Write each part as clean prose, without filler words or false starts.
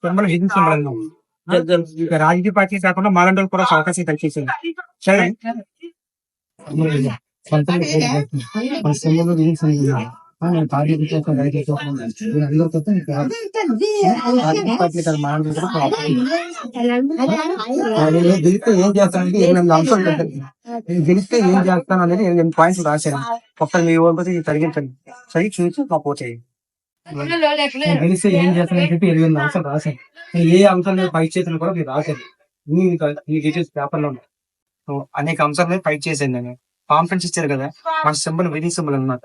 Symbol Hindu symbol అన్నాం. ఇక రాజకీయ పార్టీ కాకుండా మాలాంటి వాళ్ళకి కూడా అవకాశం కల్పించింది. సరే మన సింబల్ నేను పార్టీ కోసం రాజకీయ కోసం అందరి కోసం రాజకీయ పార్టీ కాదు మాలాంటి కూడా గెలిస్తే ఏం చేస్తానంటే 8 అంశాలు పెట్టండి. నేను గెలిస్తే ఏం చేస్తాను అనేది 8 పాయింట్లు రాశాను. ఒకసారి మీ ఓడిపోతే తగ్గించండి. సరి చూసి మాకు పోతాయి. నేను గెలిస్తే ఏం చేస్తానని చెప్పి 8 అంశాలు రాశాను. నేను ఏ అంశాల మీద ఫైట్ చేసిన కూడా మీరు రాశాను. ఈ డీటెయిల్స్ పేపర్లో ఉన్నాయి. అనేక అంశాల మీద ఫైట్ చేశాను. నేను కాన్ఫరెన్స్ ఇచ్చారు కదా, మన సింబల్ విధి సింబల్ అన్నమాట.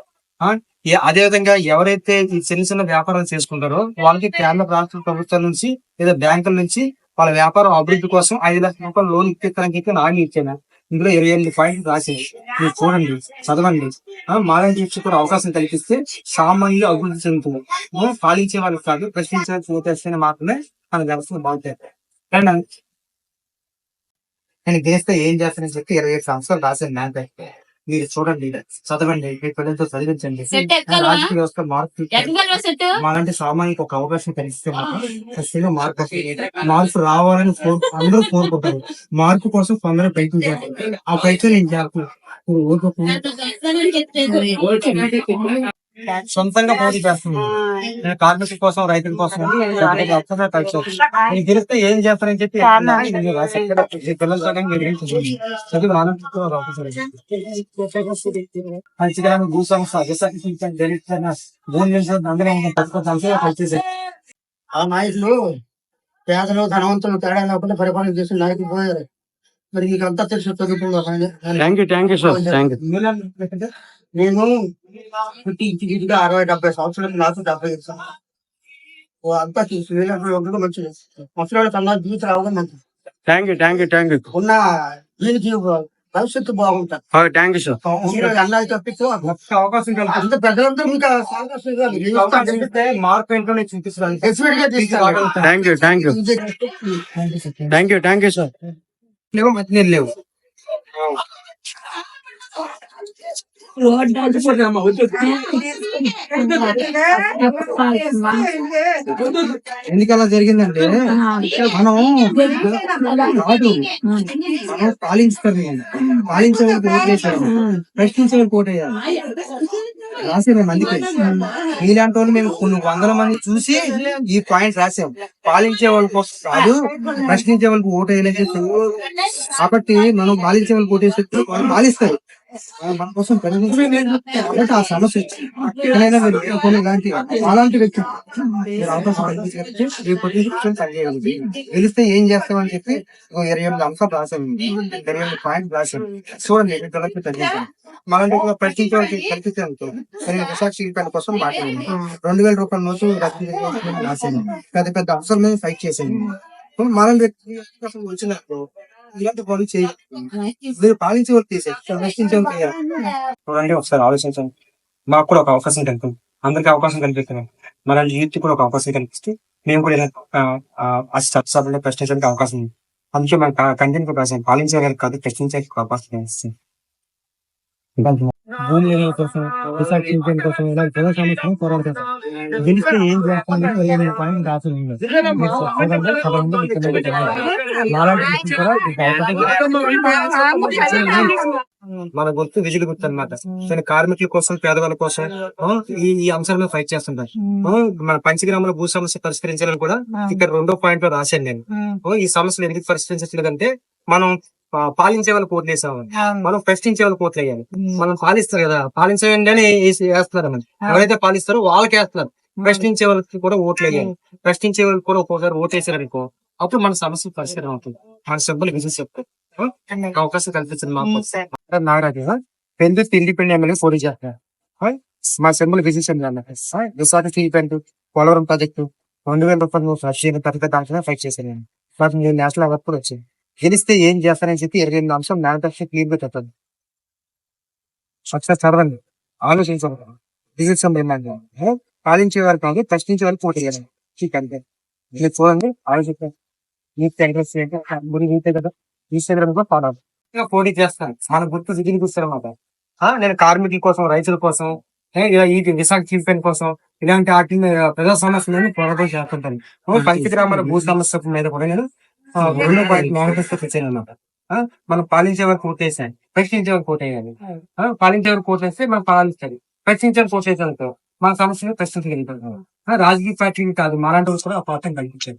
అదే విధంగా ఎవరైతే ఈ చిన్న చిన్న వ్యాపారాలు చేసుకుంటారో వాళ్ళకి కేంద్ర రాష్ట్ర ప్రభుత్వాల నుంచి లేదా బ్యాంకుల నుంచి వాళ్ళ వ్యాపారం అభివృద్ధి కోసం 5 లక్షల రూపాయలు లోన్ ఇప్పించడానికి హామీ ఇచ్చాను. ఇందులో 28 పాయింట్లు రాసింది. మీరు చూడండి, చదవండి. మాలాంటి కూడా అవకాశం కల్పిస్తే సామాన్యులు అభివృద్ధి చెందుతుంది. పాలించే వాళ్ళకి కాదు, ప్రశ్నించే మాత్రమే మన వ్యవస్థను బాగుంటాయి. నేను గెలిస్తే ఏం చేస్తానని చెప్పి 27 సంవత్సరాలు రాశాను. మ్యాన్ మీరు చూడండి, చదవండి, మీ పిల్లలతో చదివించండి. రాజకీయ వ్యవస్థ మార్పు మాలాంటి సామాన్యులకు ఒక అవకాశం కలిగిస్తే ఖచ్చితంగా మార్పు రావాలని అందరూ కోరుకుంటారు. మార్పు కోసం కొందరు ప్రయత్నం చేయాలి. ఆ ప్రయత్నం నేను చేస్తాను. సొంతంగా పోటీ చేస్తున్నాను. నేను కార్మికుల కోసం, రైతుల కోసం నేను గెలిస్తే ఏం చేస్తానని చెప్పి పిల్లలతో మంచిగా భూ సంస్థ భూమి అందరూ ఆ నాయకులు పేదలు ధనవంతులు తేడా లేకుండా పరిపాలన చేసిన నాయకులు పోయారు. మరి మీకు అంతా తెలిసి నేను పుట్టి ఇంటిగా 60-70 సంవత్సరాలు, నాకు 75 అంతా చూసి మంచి ముసలి కన్నా జీవితం రావడం మంచిది. ఉన్న దీనికి భవిష్యత్తు బాగుంటుంది. అన్నది తప్పిస్తూ అవకాశం అంత ప్రజలంతా మీకు మార్పు ఏంటో నేను చూపిస్తాను. లేవు మధ్య నీళ్ళు లేవు. ఎందుకలా జరిగిందంటే మనం పాలించుతారు, పాలించే వాళ్ళకి ఓటేసారు, ప్రశ్నించే వాళ్ళకి ఓటేయాలి. రాసాము మందికి. మీలాంటి వాళ్ళు మేము కొన్ని 100 మంది చూసి ఈ పాయింట్ రాసాం. పాలించే వాళ్ళ కోసం కాదు, ప్రశ్నించే వాళ్ళకి ఓటు వేయలేదు. కాబట్టి మనం పాలించే వాళ్ళకి ఓటేసే వాళ్ళు పాలిస్తారు. మన కోసం కాబట్టి ఆ సమస్య అలాంటి వ్యక్తి గెలిస్తే ఏం చేస్తామని చెప్పి 28 అంశాలు రాశాను. 28 పాయింట్లు రాశాను. చూడండి, తగ్గించాను. మళ్ళీ ప్రశ్నించే వాళ్ళకి కల్పించాను. విశాఖ శిల్పాల కోసం మాట్లాడాను. 2000 రూపాయల నోటు రాశాను. పెద్ద పెద్ద అంశాల మీద ఫైట్ చేశాను. మళ్ళీ వ్యక్తి వచ్చినప్పుడు ఇలాంటి పనులు చేయాలి. పాలించే వాళ్ళు చేశారు, ప్రశ్నించే చూడండి. ఒకసారి ఆలోచించండి. మాకు కూడా ఒక అవకాశం కల్పింది, అందరికి అవకాశం కల్పిస్తున్నాం. మన యూత్ కూడా ఒక అవకాశం కల్పిస్తే మేము కూడా చట్టసభలో ప్రశ్నించడానికి అవకాశం ఉంది. అందుకే మన కంటెంట్ కూడా రాసాం. పాలించే వాళ్ళకి కాదు, ప్రశ్నించే అవకాశం ఇస్తుంది. భూమి నిర్ణయం కోసం, విశాఖ కోసం ఇలా జన సమస్యను పోరాడతాం. గెలిస్తే ఏం చేస్తామని పాయింట్ రాసింది. మన గుర్తు విజులు గుర్తు అనమాట. కార్మికుల కోసం, పేదవాళ్ళ కోసం ఈ అంశాల మీద ఫైట్ చేస్తుంటారు. మన పంచగ్రాముల భూ సమస్య పరిష్కరించాలని కూడా ఇక్కడ 2వ పాయింట్ లో రాశాను నేను. ఈ సమస్యలు ఎందుకు పరిష్కరించట్లేదంటే మనం పాలించే వాళ్ళకి ఓట్లు వేసామని, మనం ప్రశ్నించే వాళ్ళకి ఓట్లు వేయాలి. మనం పాలిస్తారు కదా, పాలించండి అని వేస్తున్నారు. ఎవరైతే పాలిస్తారో వాళ్ళకి వేస్తున్నారు. ప్రశ్నించే వాళ్ళకి కూడా ఓట్లు వేయాలి. ప్రశ్నించే వాళ్ళకి కూడా ఒక్కొక్కసారి ఓటు వేసారనుకో, అప్పుడు మన సమస్య పరిష్కారం అవుతుంది. మన సభ్యులు విజయం చెప్తారు. అవకాశం కల్పించండి. మాకు నాగరాజు పెందుర్తి ఇండిపెండెంట్ ఎమ్మెల్యే పోటీ చేస్తారు. మా సింబల్ విజయం Visakha steel plant, Polavaram project 2000 రూపాయలు పెద్ద ఫైట్ చేశాను. నేను నేషనల్ అవార్డు కూడా వచ్చింది. గెలిస్తే ఏం చేస్తానని చెప్పి 28 అంశం మేనిఫెస్టో క్లియర్ గా చెప్పండి. ఒకసారి చదవండి, ఆలోచించండి. విజయం ఏంటంటే పాలించే వారు కాదు, ప్రశ్నించే వారు పోటీ చేయాలి. మీరు చూడండి, ఆలోచించండి. కదా ఇన్స్టాగ్రామ్ కూడా ఫాలో పోటీ చేస్తాను. మన గుర్తు విధిని కూర్చోనమాట. నేను కార్మికుల కోసం, రైతుల కోసం, ఈ విశాఖ చీఫ్ పెన్ కోసం ఇలాంటి వాటిని ప్రజా సమస్యలను పోరాటం చేస్తుంటాను. పంచగ్రామాల భూ సమస్య మీద కూడా నేను 2 మేనిఫెస్టో తెచ్చాను అన్నమాట. మనం పాలించే వరకు ఓటేసాను, ప్రశ్నించే వరకు ఓటేయాలి. పాలించే వరకు ఓటేస్తే మనం పాలించాలి, ప్రశ్నించే వరకు ఓటేసానుకో మన సమస్యను ప్రశ్నించగలుగుతాం. రాజకీయ పార్టీని కాదు, మాలాంటి వాళ్ళు కూడా ఆ పార్టీని కల్పించారు.